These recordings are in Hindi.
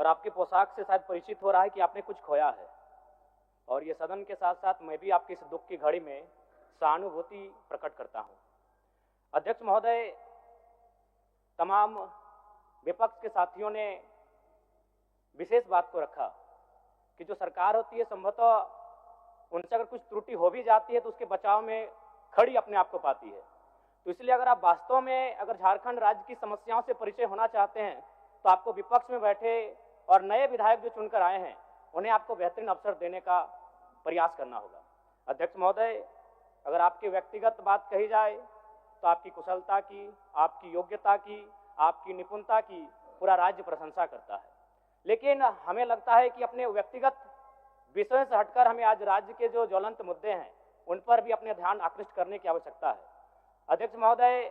और आपकी पोशाक से शायद परिचित हो रहा है कि आपने कुछ खोया है। और ये सदन के साथ साथ मैं भी आपकी इस दुख की घड़ी में सहानुभूति प्रकट करता हूं। अध्यक्ष महोदय, तमाम विपक्ष के साथियों ने विशेष बात को रखा कि जो सरकार होती है संभवतः उनसे अगर कुछ त्रुटि हो भी जाती है तो उसके बचाव में खड़ी अपने आप को पाती है। तो इसलिए अगर आप वास्तव में अगर झारखंड राज्य की समस्याओं से परिचय होना चाहते हैं तो आपको विपक्ष में बैठे और नए विधायक जो चुनकर आए हैं उन्हें आपको बेहतरीन अवसर देने का प्रयास करना होगा। अध्यक्ष महोदय, अगर आपकी व्यक्तिगत बात कही जाए तो आपकी कुशलता की, आपकी योग्यता की, आपकी निपुणता की पूरा राज्य प्रशंसा करता है। लेकिन हमें लगता है कि अपने व्यक्तिगत विषयों से हटकर हमें आज राज्य के जो ज्वलंत मुद्दे हैं उन पर भी अपने ध्यान आकृष्ट करने की आवश्यकता है। अध्यक्ष महोदय,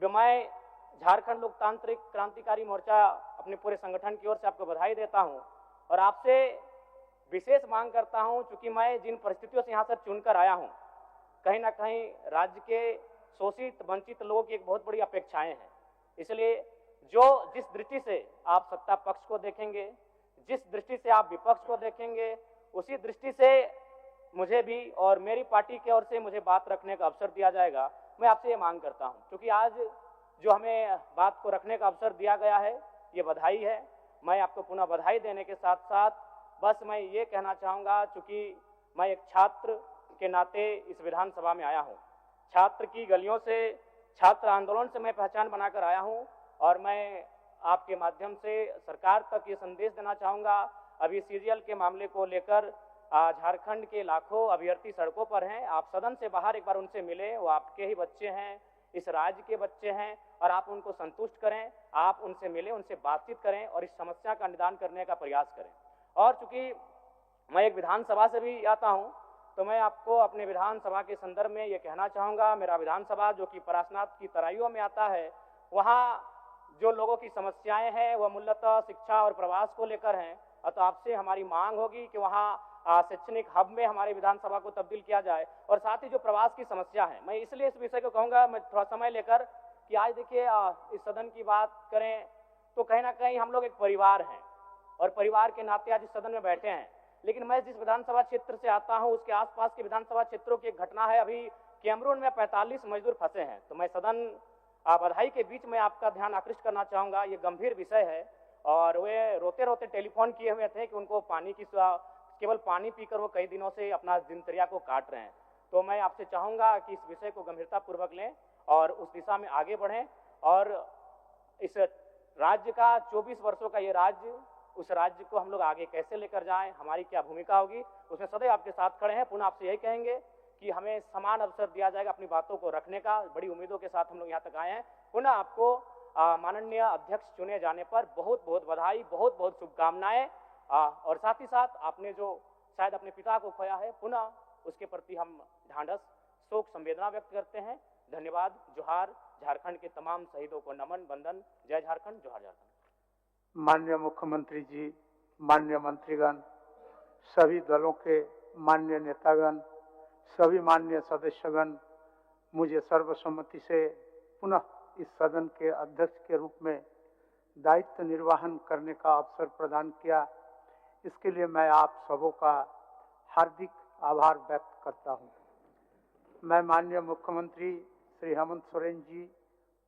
मैं झारखंड लोकतांत्रिक क्रांतिकारी मोर्चा अपने पूरे संगठन की ओर से आपको बधाई देता हूं और आपसे विशेष मांग करता हूं, चूंकि मैं जिन परिस्थितियों से यहां से चुनकर आया हूं, कहीं ना कहीं राज्य के शोषित वंचित लोगों की एक बहुत बड़ी अपेक्षाएं हैं। इसलिए जिस दृष्टि से आप सत्ता पक्ष को देखेंगे, जिस दृष्टि से आप विपक्ष को देखेंगे, उसी दृष्टि से मुझे भी और मेरी पार्टी की ओर से मुझे बात रखने का अवसर दिया जाएगा। मैं आपसे ये मांग करता हूं, क्योंकि आज जो हमें बात को रखने का अवसर दिया गया है ये बधाई है। मैं आपको पुनः बधाई देने के साथ साथ बस मैं ये कहना चाहूँगा, चूँकि मैं एक छात्र के नाते इस विधानसभा में आया हूँ, छात्र की गलियों से, छात्र आंदोलन से मैं पहचान बनाकर आया हूँ और मैं आपके माध्यम से सरकार तक ये संदेश देना चाहूँगा। अभी सीरियल के मामले को लेकर झारखंड के लाखों अभ्यर्थी सड़कों पर हैं। आप सदन से बाहर एक बार उनसे मिले, वो आपके ही बच्चे हैं, इस राज्य के बच्चे हैं और आप उनको संतुष्ट करें, आप उनसे मिलें, उनसे बातचीत करें और इस समस्या का निदान करने का प्रयास करें। और चूंकि मैं एक विधानसभा से भी आता हूं तो मैं आपको अपने विधानसभा के संदर्भ में ये कहना चाहूँगा, मेरा विधानसभा जो कि परासनाथ की तराइयों में आता है, वहाँ जो लोगों की समस्याएं हैं वह मूलतः शिक्षा और प्रवास को लेकर हैं। तो आपसे हमारी मांग होगी कि वहाँ शैक्षणिक हब में हमारे विधानसभा को तब्दील किया जाए और साथ ही जो प्रवास की समस्या है, मैं इसलिए इस विषय को कहूँगा, मैं थोड़ा समय लेकर कि आज देखिए इस सदन की बात करें तो कहीं ना कहीं हम लोग एक परिवार हैं और परिवार के नाते आज इस सदन में बैठे हैं। लेकिन मैं जिस विधानसभा क्षेत्र से आता हूं उसके आसपास के विधानसभा क्षेत्रों की एक घटना है, अभी कैमरून में 45 मजदूर फंसे हैं। तो मैं सदन बधाई के बीच में आपका ध्यान आकृष्ट करना चाहूँगा, ये गंभीर विषय है और वे रोते रोते टेलीफोन किए हुए थे कि उनको पानी की केवल पानी पीकर वो कई दिनों से अपना दिनचर्या को काट रहे हैं। तो मैं आपसे चाहूँगा कि इस विषय को गंभीरतापूर्वक लें और उस दिशा में आगे बढ़ें और इस राज्य का 24 वर्षों का ये राज्य, उस राज्य को हम लोग आगे कैसे लेकर जाएं, हमारी क्या भूमिका होगी, उसमें सदैव आपके साथ खड़े हैं। पुनः आपसे यही कहेंगे कि हमें समान अवसर दिया जाएगा अपनी बातों को रखने का। बड़ी उम्मीदों के साथ हम लोग यहाँ तक आए हैं। पुनः आपको माननीय अध्यक्ष चुने जाने पर बहुत बहुत बधाई, बहुत बहुत शुभकामनाएं और साथ ही साथ आपने जो शायद अपने पिता को खोया है, पुनः उसके प्रति हम ढांढस, शोक, संवेदना व्यक्त करते हैं। धन्यवाद। जोहार। झारखंड के तमाम शहीदों को नमन, वंदन। जय झारखंड, जोहार झारखंड। माननीय मुख्यमंत्री जी, माननीय मंत्रीगण, सभी दलों के माननीय नेतागण, सभी माननीय सदस्यगण, मुझे सर्वसम्मति से पुनः इस सदन के अध्यक्ष के रूप में दायित्व निर्वहन करने का अवसर प्रदान किया, इसके लिए मैं आप सबों का हार्दिक आभार व्यक्त करता हूं। मैं माननीय मुख्यमंत्री श्री हेमंत सोरेन जी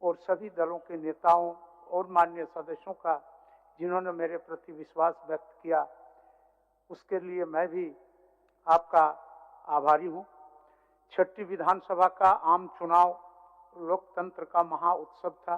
और सभी दलों के नेताओं और माननीय सदस्यों का जिन्होंने मेरे प्रति विश्वास व्यक्त किया, उसके लिए मैं भी आपका आभारी हूँ। छठी विधानसभा का आम चुनाव लोकतंत्र का महा उत्सव था।